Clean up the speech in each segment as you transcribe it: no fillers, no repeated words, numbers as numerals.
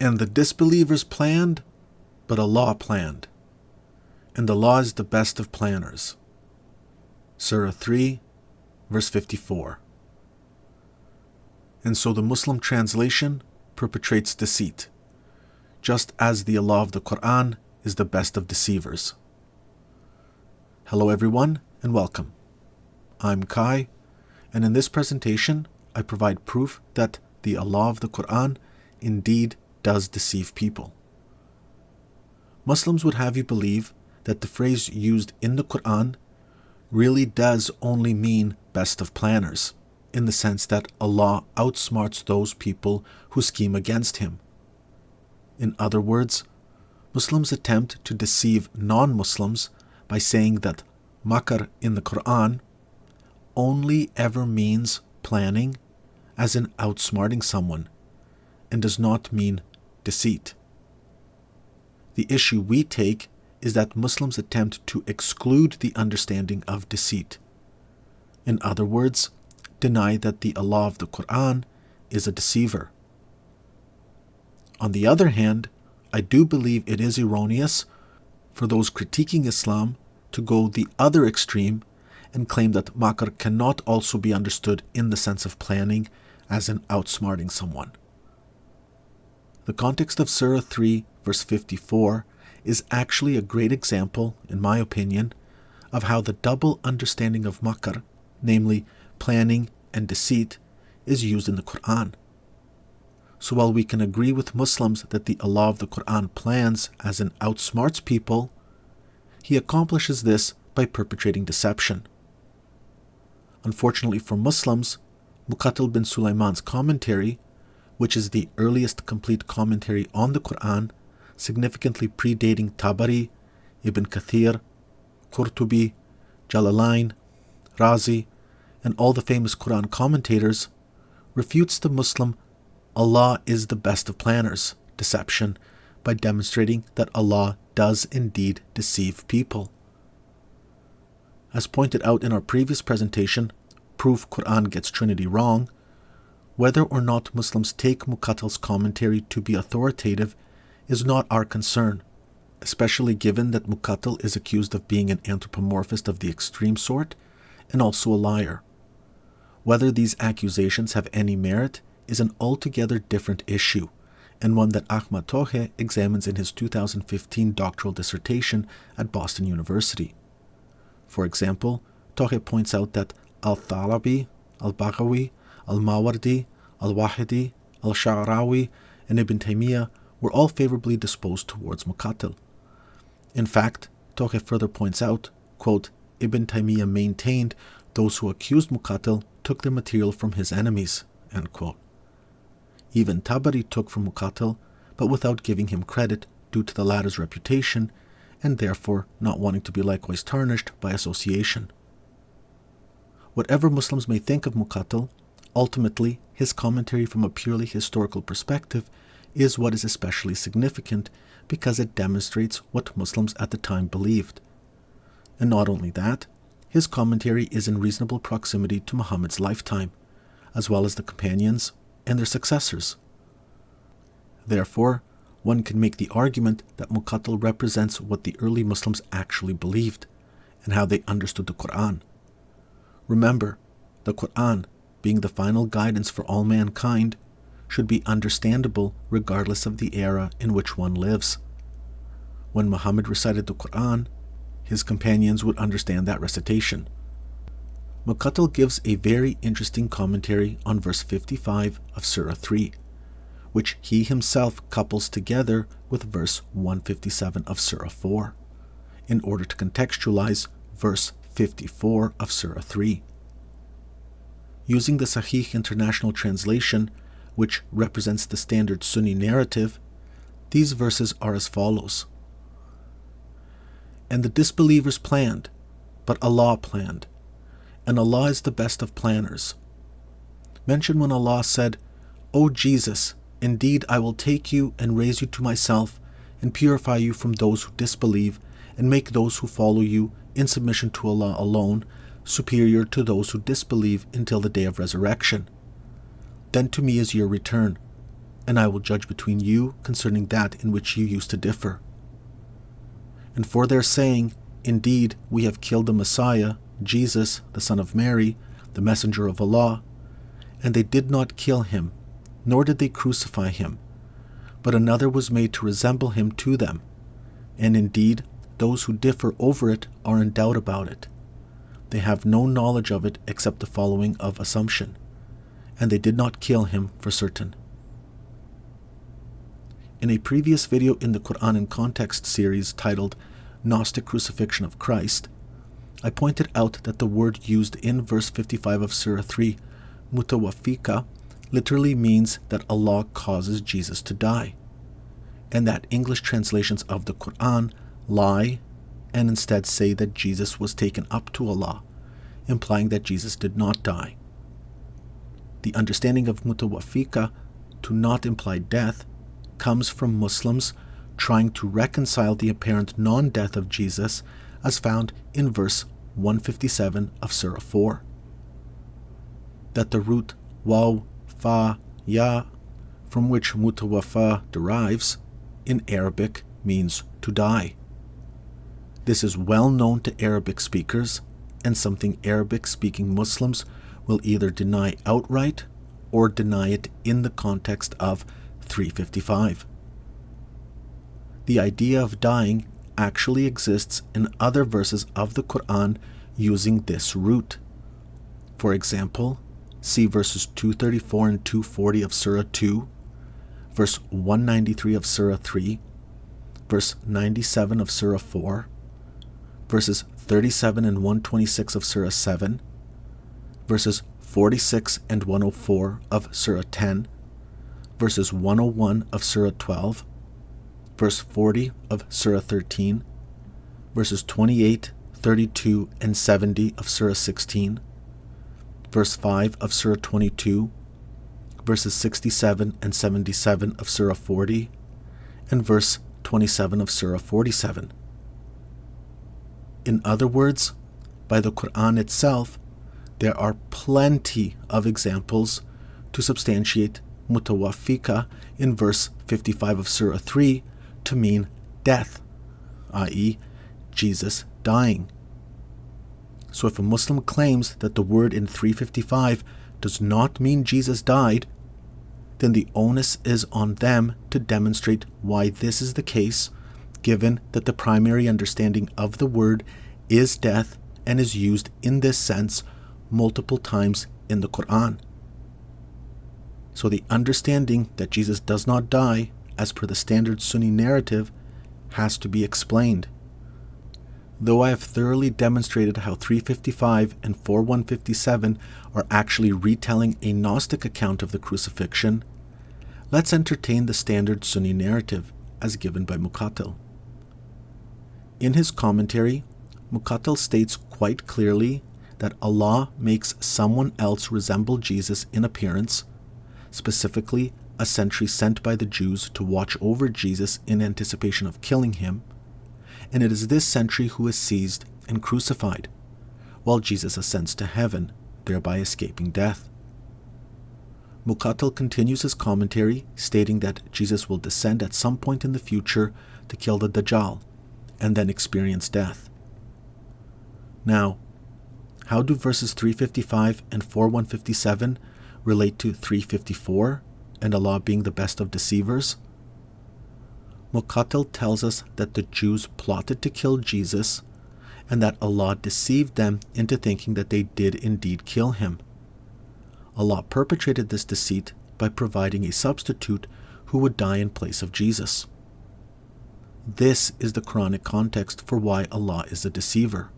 And the disbelievers planned, but Allah planned. And Allah is the best of planners. Surah 3, verse 54. And so the Muslim translation perpetrates deceit, just as the Allah of the Quran is the best of deceivers. Hello everyone, and welcome. I'm Kai, and in this presentation I provide proof that the Allah of the Quran indeed does deceive people. Muslims would have you believe that the phrase used in the Quran really does only mean best of planners, in the sense that Allah outsmarts those people who scheme against Him. In other words, Muslims attempt to deceive non-Muslims by saying that makr in the Quran only ever means planning, as in outsmarting someone, and does not mean deceit. The issue we take is that Muslims attempt to exclude the understanding of deceit. In other words, deny that the Allah of the Quran is a deceiver. On the other hand, I do believe it is erroneous for those critiquing Islam to go the other extreme and claim that makr cannot also be understood in the sense of planning, as in outsmarting someone. The context of Surah 3, verse 54 is actually a great example, in my opinion, of how the double understanding of makr, namely planning and deceit, is used in the Quran. So while we can agree with Muslims that the Allah of the Quran plans, as in outsmarts people, He accomplishes this by perpetrating deception. Unfortunately for Muslims, Muqatil bin Sulaiman's commentary, which is the earliest complete commentary on the Quran, significantly predating Tabari, Ibn Kathir, Qurtubi, Jalalain, Razi, and all the famous Quran commentators, refutes the Muslim Allah is the best of planners deception by demonstrating that Allah does indeed deceive people. As pointed out in our previous presentation, Proof Quran Gets Trinity Wrong, whether or not Muslims take Muqatil's commentary to be authoritative is not our concern, especially given that Muqatil is accused of being an anthropomorphist of the extreme sort and also a liar. Whether these accusations have any merit is an altogether different issue, and one that Ahmad Tohe examines in his 2015 doctoral dissertation at Boston University. For example, Tohe points out that Al-Thalabi, Al-Baghawi, Al-Mawardi, Al-Wahidi, Al-Sha'rawi, and Ibn Taymiyyah were all favorably disposed towards Muqatil. In fact, Tohe further points out, quote, Ibn Taymiyyah maintained those who accused Muqatil took their material from his enemies, end quote. Even Tabari took from Muqatil, but without giving him credit due to the latter's reputation, and therefore not wanting to be likewise tarnished by association. Whatever Muslims may think of Muqatil, ultimately his commentary from a purely historical perspective is what is especially significant because it demonstrates what Muslims at the time believed. And not only that, his commentary is in reasonable proximity to Muhammad's lifetime, as well as the companions and their successors. Therefore, one can make the argument that Muqatil represents what the early Muslims actually believed and how they understood the Quran. Remember, the Quran, being the final guidance for all mankind, should be understandable regardless of the era in which one lives. When Muhammad recited the Quran, his companions would understand that recitation. Muqatil gives a very interesting commentary on verse 55 of Surah 3, which he himself couples together with verse 157 of Surah 4, in order to contextualize verse 54 of Surah 3. Using the Sahih International Translation, which represents the standard Sunni narrative, these verses are as follows. And the disbelievers planned, but Allah planned, and Allah is the best of planners. Mention when Allah said, O Jesus, indeed I will take you and raise you to myself, and purify you from those who disbelieve, and make those who follow you in submission to Allah alone superior to those who disbelieve until the day of resurrection. Then to me is your return. and I will judge between you concerning that in which you used to differ. And for their saying, Indeed, we have killed the Messiah, Jesus, the Son of Mary, the messenger of Allah, and they did not kill him, nor did they crucify him, but another was made to resemble him to them. And indeed, those who differ over it are in doubt about it. They have no knowledge of it except the following of assumption, and they did not kill him for certain. In a previous video in the Quran in Context series titled Gnostic Crucifixion of Christ, I pointed out that the word used in verse 55 of Surah 3, mutawafika, literally means that Allah causes Jesus to die, and that English translations of the Quran lie and instead say that Jesus was taken up to Allah, implying that Jesus did not die. The understanding of mutawafika to not imply death comes from Muslims trying to reconcile the apparent non-death of Jesus as found in verse 157 of Surah 4. That the root waw, fa, ya, from which mutawafa derives, in Arabic means to die. This is well known to Arabic speakers, and something Arabic-speaking Muslims will either deny outright or deny it in the context of 355. The idea of dying actually exists in other verses of the Quran using this root. For example, see verses 234 and 240 of Surah 2, verse 193 of Surah 3, verse 97 of Surah 4, verses 37 and 126 of Surah 7, verses 46 and 104 of Surah 10, verses 101 of Surah 12, verse 40 of Surah 13, verses 28, 32, and 70 of Surah 16, verse 5 of Surah 22, verses 67 and 77 of Surah 40, and verse 27 of Surah 47. In other words, by the Quran itself, there are plenty of examples to substantiate mutawafika in verse 55 of Surah 3 to mean death, i.e., Jesus dying. So if a Muslim claims that the word in 355 does not mean Jesus died, then the onus is on them to demonstrate why this is the case, given that the primary understanding of the word is death and is used in this sense multiple times in the Quran. So the understanding that Jesus does not die, as per the standard Sunni narrative, has to be explained. Though I have thoroughly demonstrated how 355 and 4157 are actually retelling a Gnostic account of the crucifixion, let's entertain the standard Sunni narrative as given by Muqatil. In his commentary, Muqatil states quite clearly that Allah makes someone else resemble Jesus in appearance, specifically a sentry sent by the Jews to watch over Jesus in anticipation of killing him, and it is this sentry who is seized and crucified, while Jesus ascends to heaven, thereby escaping death. Muqatil continues his commentary, stating that Jesus will descend at some point in the future to kill the Dajjal, and then experience death. Now, how do verses 355 and 4157 relate to 354 and Allah being the best of deceivers? Muqatil tells us that the Jews plotted to kill Jesus and that Allah deceived them into thinking that they did indeed kill him. Allah perpetrated this deceit by providing a substitute who would die in place of Jesus. This is the Quranic context for why Allah is a deceiver,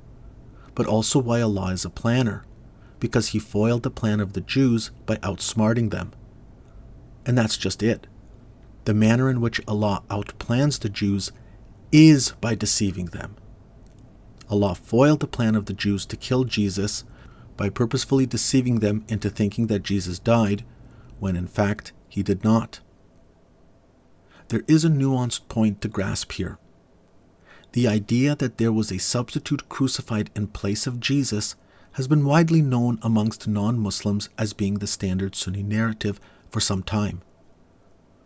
but also why Allah is a planner, because he foiled the plan of the Jews by outsmarting them. And that's just it. The manner in which Allah outplans the Jews is by deceiving them. Allah foiled the plan of the Jews to kill Jesus by purposefully deceiving them into thinking that Jesus died, when in fact he did not. There is a nuanced point to grasp here. The idea that there was a substitute crucified in place of Jesus has been widely known amongst non-Muslims as being the standard Sunni narrative for some time.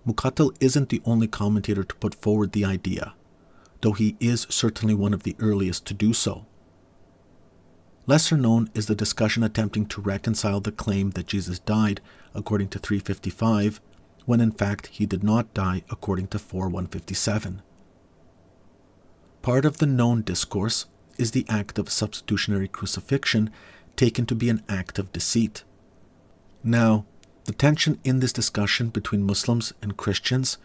Muqatil isn't the only commentator to put forward the idea, though he is certainly one of the earliest to do so. Lesser known is the discussion attempting to reconcile the claim that Jesus died according to 355, when in fact he did not die according to 4157. Part of the known discourse is the act of substitutionary crucifixion taken to be an act of deceit. Now, the tension in this discussion between Muslims and Christians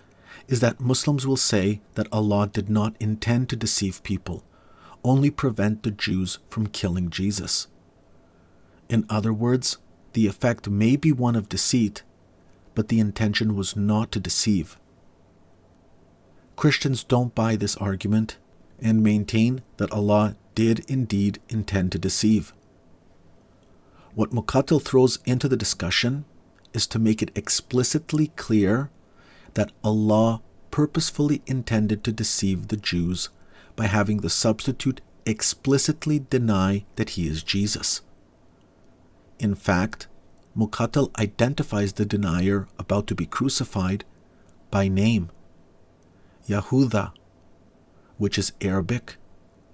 is that Muslims will say that Allah did not intend to deceive people, only prevent the Jews from killing Jesus. In other words, the effect may be one of deceit, but the intention was not to deceive. Christians don't buy this argument and maintain that Allah did indeed intend to deceive. What Muqatil throws into the discussion is to make it explicitly clear that Allah purposefully intended to deceive the Jews by having the substitute explicitly deny that he is Jesus. In fact, Muqatil identifies the denier about to be crucified by name, Yahuda, which is Arabic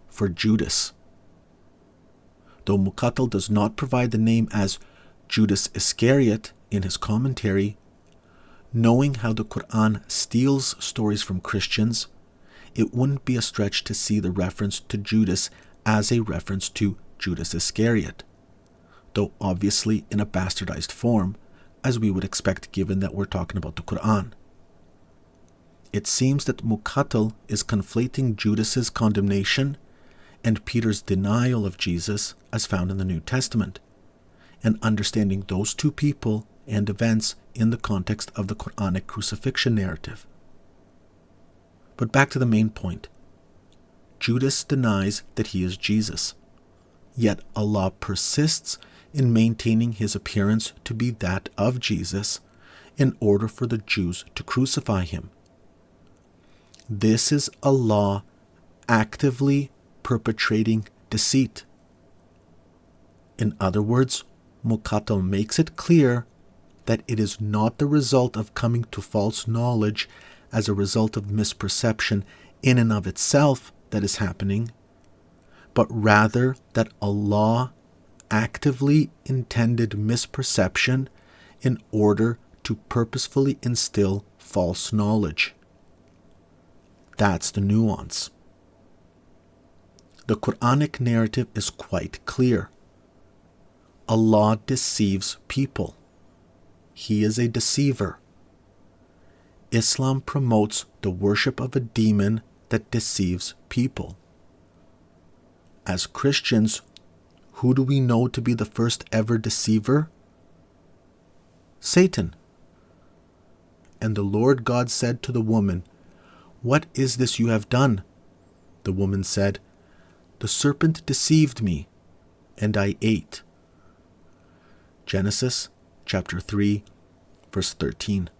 for Judas. Though Muqatil does not provide the name as Judas Iscariot in his commentary, knowing how the Quran steals stories from Christians, it wouldn't be a stretch to see the reference to Judas as a reference to Judas Iscariot, though obviously in a bastardized form, as we would expect given that we're talking about the Quran. It seems that Muqatil is conflating Judas's condemnation and Peter's denial of Jesus as found in the New Testament, and understanding those two people and events in the context of the Quranic crucifixion narrative. But back to the main point. Judas denies that he is Jesus, yet Allah persists in maintaining his appearance to be that of Jesus in order for the Jews to crucify him. This is Allah actively perpetrating deceit. In other words, Muqatil makes it clear that it is not the result of coming to false knowledge as a result of misperception in and of itself that is happening, but rather that Allah actively intended misperception in order to purposefully instill false knowledge. That's the nuance. The Quranic narrative is quite clear. Allah deceives people. He is a deceiver. Islam promotes the worship of a demon that deceives people. As Christians, who do we know to be the first ever deceiver? Satan. And the Lord God said to the woman, "What is this you have done?" The woman said, "The serpent deceived me, and I ate." Genesis chapter 3, verse 13.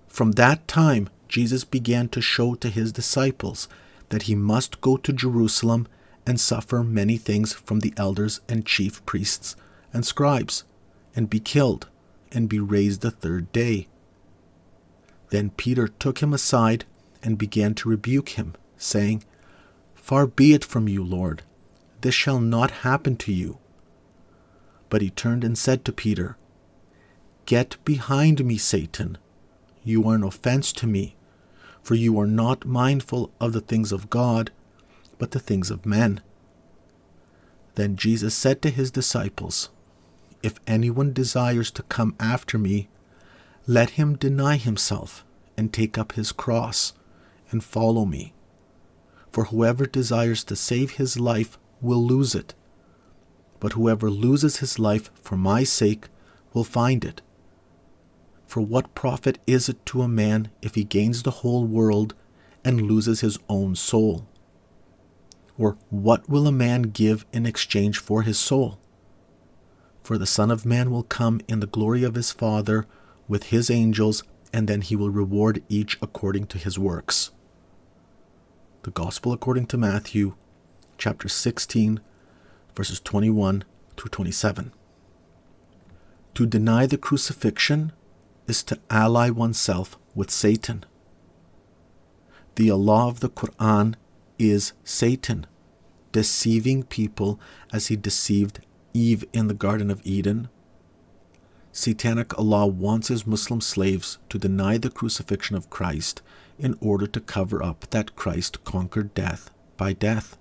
From that time, Jesus began to show to his disciples that he must go to Jerusalem and suffer many things from the elders and chief priests and scribes, and be killed, and be raised the third day. Then Peter took him aside and began to rebuke him, saying, "Far be it from you, Lord, this shall not happen to you." But he turned and said to Peter, "Get behind me, Satan. You are an offense to me, for you are not mindful of the things of God, but the things of men." Then Jesus said to his disciples, "If anyone desires to come after me, let him deny himself and take up his cross and follow me. For whoever desires to save his life will lose it, but whoever loses his life for my sake will find it. For what profit is it to a man if he gains the whole world and loses his own soul? Or what will a man give in exchange for his soul? For the Son of Man will come in the glory of his Father with his angels, and then he will reward each according to his works." The Gospel according to Matthew, chapter 16, verses 21 through 27. To deny the crucifixion is to ally oneself with Satan. The Allah of the Quran is Satan, deceiving people as he deceived Eve in the Garden of Eden. Satanic Allah wants his Muslim slaves to deny the crucifixion of Christ in order to cover up that Christ conquered death by death.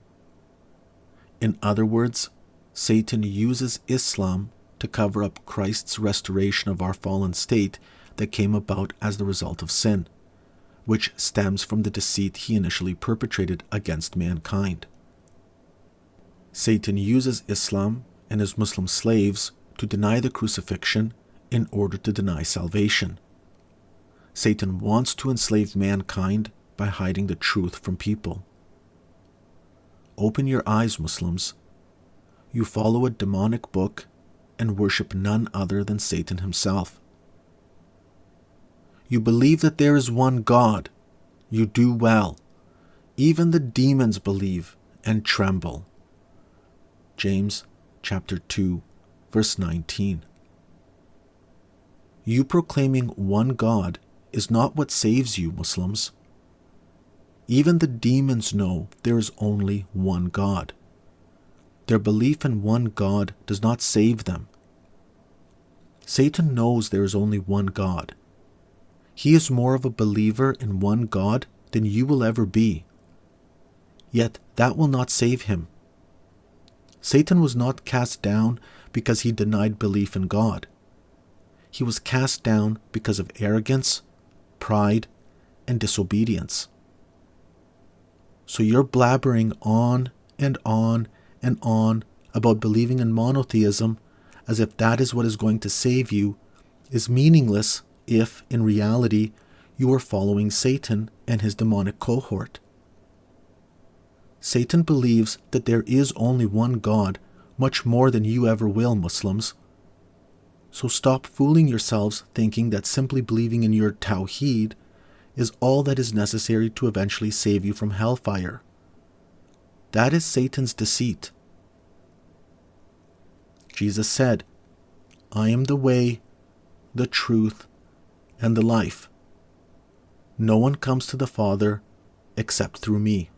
In other words, Satan uses Islam to cover up Christ's restoration of our fallen state that came about as the result of sin, which stems from the deceit he initially perpetrated against mankind. Satan uses Islam and his Muslim slaves to deny the crucifixion in order to deny salvation. Satan wants to enslave mankind by hiding the truth from people. Open your eyes, Muslims. You follow a demonic book and worship none other than Satan himself. You believe that there is one God. You do well. Even the demons believe and tremble. James chapter 2, verse 19. You proclaiming one God is not what saves you, Muslims. Even the demons know there is only one God. Their belief in one God does not save them. Satan knows there is only one God. He is more of a believer in one God than you will ever be. Yet that will not save him. Satan was not cast down because he denied belief in God. He was cast down because of arrogance, pride, and disobedience. So you're blabbering on and on and on about believing in monotheism as if that is what is going to save you is meaningless if, in reality, you are following Satan and his demonic cohort. Satan believes that there is only one God, much more than you ever will, Muslims. So stop fooling yourselves thinking that simply believing in your Tawheed is all that is necessary to eventually save you from hellfire. That is Satan's deceit. Jesus said, I am the way, the truth, and the life. No one comes to the Father except through me.